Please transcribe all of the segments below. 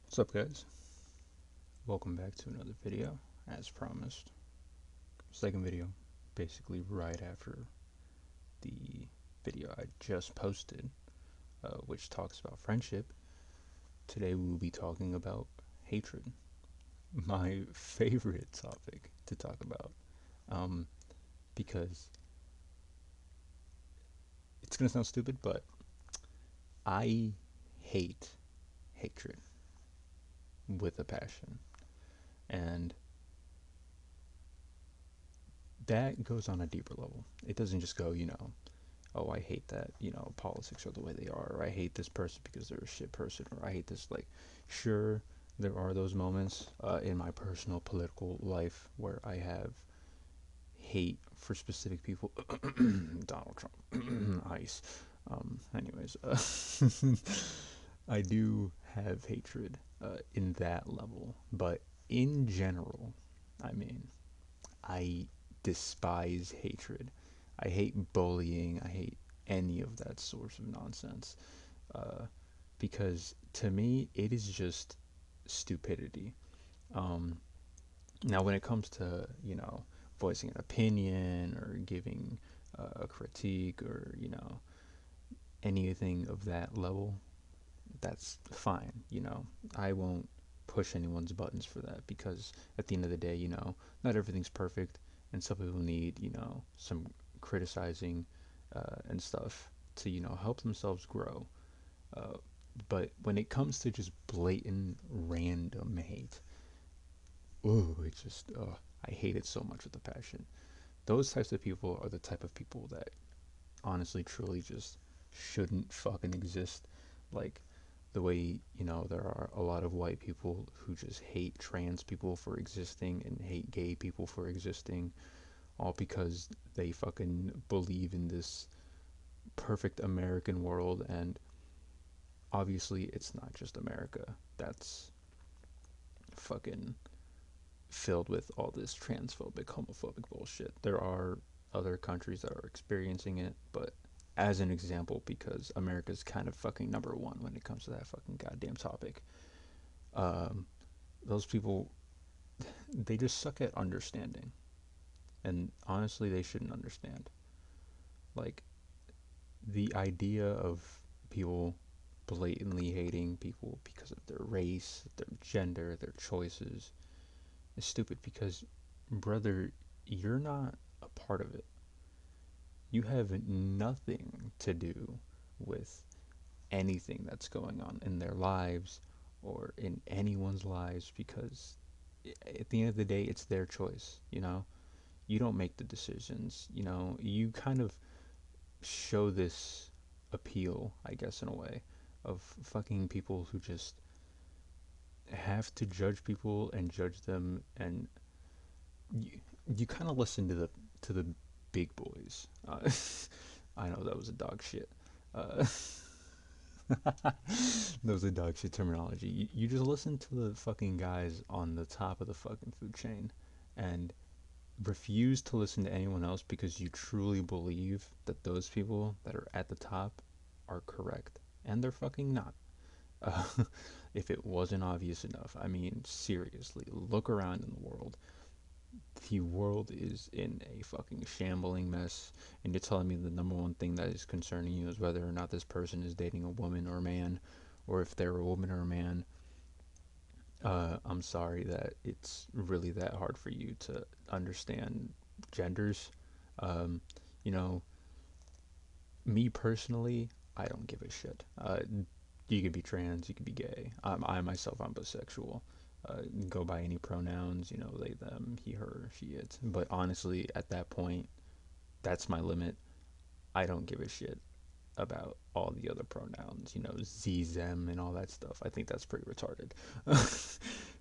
What's up, guys? Welcome back to another video, as promised. Second video, basically right after the video I just posted, which talks about friendship. Today we will be talking about hatred, my favorite topic to talk about, um, because it's gonna sound stupid, but I hate hatred with a passion, and that goes on a deeper level. It doesn't just go, oh, I hate that, politics are the way they are, or I hate this person because they're a shit person, or I hate this. Like, sure, there are those moments in my personal political life where I have hate for specific people. Donald Trump, ICE. Anyways, I do have hatred in that level, but in general, I mean, I despise hatred. I hate bullying. I hate any of that source of nonsense. Uh, because to me, it is just stupidity. Um, Now, when it comes to, voicing an opinion or giving a critique or, anything of that level, that's fine. I won't push anyone's buttons for that because at the end of the day, not everything's perfect, and some people need, some criticizing and stuff to, help themselves grow. Uh, but when it comes to just blatant random hate, ooh, it's just, I hate it so much with a passion. Those types of people are the type of people that honestly, truly just shouldn't fucking exist. Like, the way, there are a lot of white people who just hate trans people for existing and hate gay people for existing, all because they fucking believe in this perfect American world. And obviously, it's not just America that's fucking filled with all this transphobic, homophobic bullshit. There are other countries that are experiencing it, but as an example, because America's kind of fucking number one when it comes to that fucking goddamn topic. Um, those people, they just suck at understanding. And honestly, they shouldn't understand. Like, the idea of people blatantly hating people because of their race, their gender, their choices is stupid because, brother, you're not a part of it. You have nothing to do with anything that's going on in their lives or in anyone's lives because at the end of the day, it's their choice. You don't make the decisions. You kind of show this appeal, I guess, in a way, of fucking people who just have to judge people and judge them, and you, you kind of listen to the big boys. I know that was a dog shit. Uh, that was a dog shit terminology. You just listen to the fucking guys on the top of the fucking food chain, and refuse to listen to anyone else because you truly believe that those people that are at the top are correct, and they're fucking not. Uh, if it wasn't obvious enough, I mean, seriously, look around in the world. The world is in a fucking shambling mess, and you're telling me the number one thing that is concerning you is whether or not this person is dating a woman or a man, or if they're a woman or a man. I'm sorry that it's really that hard for you to understand genders. Um, you know, Me personally, I don't give a shit. You could be trans, you could be gay. I myself, I'm bisexual. Go by any pronouns, they, them, he, her, she, it. But honestly, at that point, that's my limit. I don't give a shit about all the other pronouns, z, them, and all that stuff. I think that's pretty retarded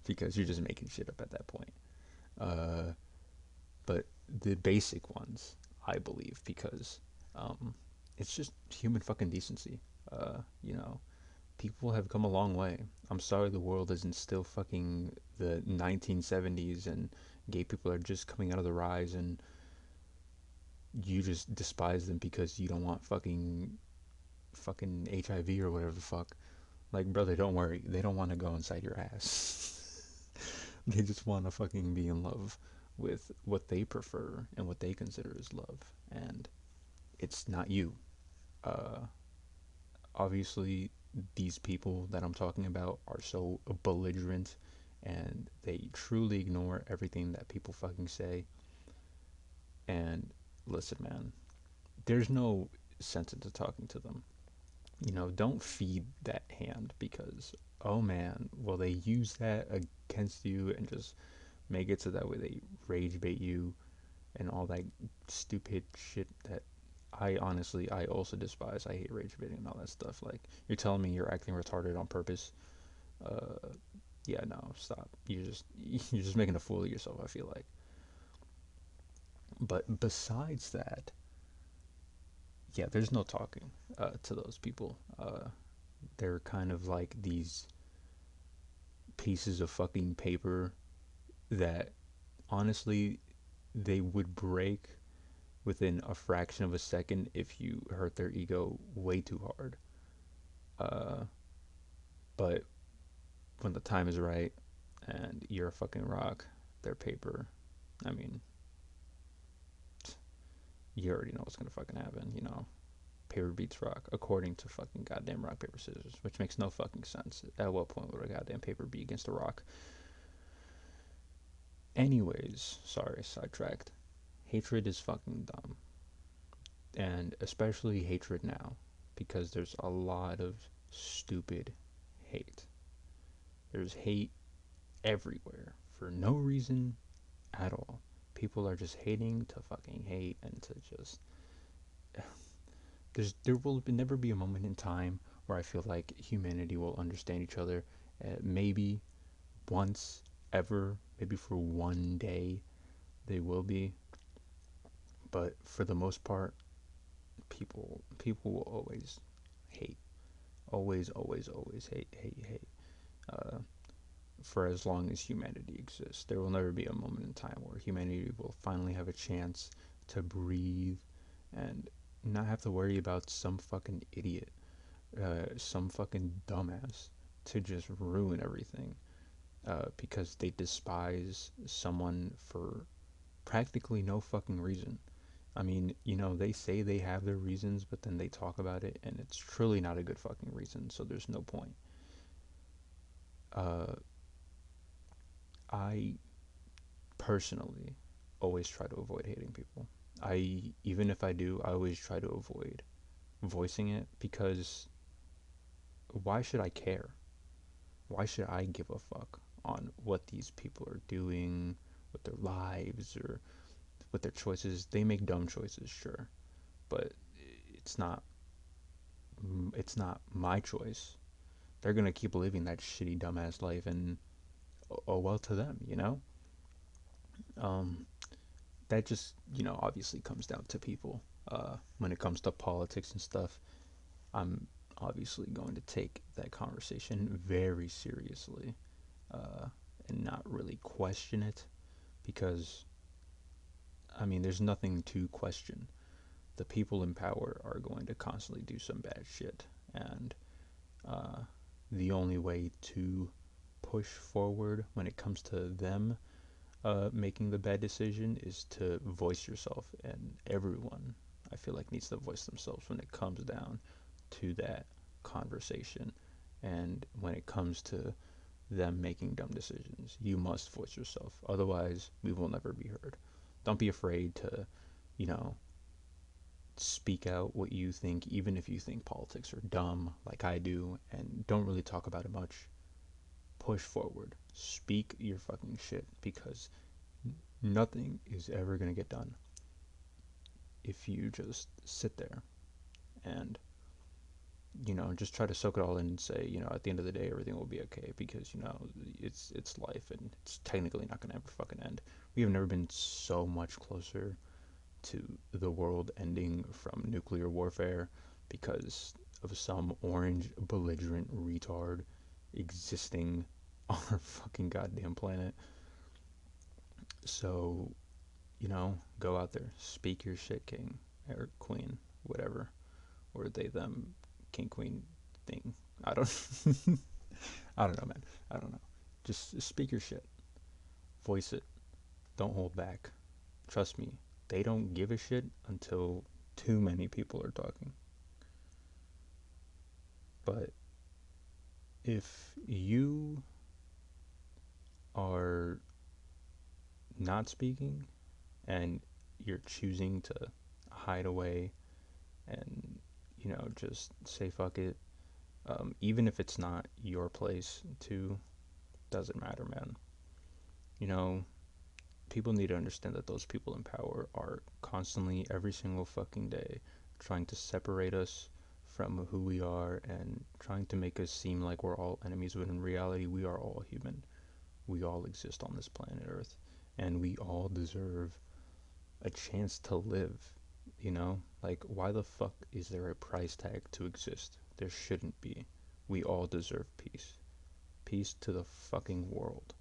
because you're just making shit up at that point. Uh, but the basic ones, I believe, because um, it's just human fucking decency. Uh, you know, People have come a long way. I'm sorry the world isn't still fucking the 1970s and gay people are just coming out of the rise and you just despise them because you don't want fucking HIV or whatever the fuck. Like, brother, don't worry. They don't want to go inside your ass. They just want to fucking be in love with what they prefer and what they consider as love. And it's not you. Uh, Obviously, these people that I'm talking about are so belligerent and they truly ignore everything that people fucking say. And listen, man, there's no sense into talking to them. Don't feed that hand because, oh man, will they use that against you and just make it so that way they rage bait you and all that stupid shit that I also despise. I hate rage baiting and all that stuff. Like, you're telling me you're acting retarded on purpose? Uh, yeah, no, stop. You're just making a fool of yourself, I feel like. But besides that, yeah, there's no talking to those people. They're kind of like these pieces of fucking paper that honestly they would break within a fraction of a second if you hurt their ego way too hard. Uh, but when the time is right and you're a fucking rock, they're paper. I mean, you already know what's gonna fucking happen. Paper beats rock, according to fucking goddamn rock, paper, scissors, which makes no fucking sense. At what point would a goddamn paper be against a rock? Anyways, sorry, sidetracked. Hatred is fucking dumb. And especially hatred now, because there's a lot of stupid hate. There's hate everywhere for no reason at all. People are just hating to fucking hate and to just. There will never be a moment in time where I feel like humanity will understand each other. Maybe once, ever, maybe for one day, they will be. But for the most part, people will always hate. Always, always, always hate, hate, hate. Uh, for as long as humanity exists, there will never be a moment in time where humanity will finally have a chance to breathe and not have to worry about some fucking idiot, some fucking dumbass to just ruin everything because they despise someone for practically no fucking reason. I mean, they say they have their reasons, but then they talk about it, and it's truly not a good fucking reason, so there's no point. Uh, I personally always try to avoid hating people. Even if I do, I always try to avoid voicing it because why should I care? Why should I give a fuck on what these people are doing with their lives or with their choices? They make dumb choices, sure, but it's not it's not my choice. They're gonna keep living that shitty dumbass life, and oh well to them. Um, that just obviously comes down to people. When it comes to politics and stuff, I'm obviously going to take that conversation very seriously uh, and not really question it because I mean there's nothing to question. The people in power are going to constantly do some bad shit, and uh, the only way to push forward when it comes to them making the bad decision is to voice yourself, and everyone I feel like needs to voice themselves when it comes down to that conversation, and when it comes to them making dumb decisions. You must voice yourself, otherwise we will never be heard. Don't be afraid to, you know, speak out what you think, even if you think politics are dumb, like I do, and don't really talk about it much. Push forward. Speak your fucking shit because nothing is ever going to get done if you just sit there and just try to soak it all in and say at the end of the day everything will be okay because it's life and it's technically not going to ever fucking end. We have never been so much closer to the world ending from nuclear warfare because of some orange belligerent retard existing on our fucking goddamn planet. So go out there, speak your shit, king or queen, whatever, or they, them, king, queen, thing. I don't I don't know, man. I don't know. Just speak your shit. Voice it. Don't hold back. Trust me. They don't give a shit until too many people are talking. But if you are not speaking and you're choosing to hide away and, just say fuck it, even if it's not your place to, doesn't matter, man. You know, people need to understand that those people in power are constantly, every single fucking day, trying to separate us from who we are and trying to make us seem like we're all enemies, when in reality, we are all human. We all exist on this planet Earth, and we all deserve a chance to live. Like, why the fuck is there a price tag to exist? There shouldn't be. We all deserve peace. Peace to the fucking world.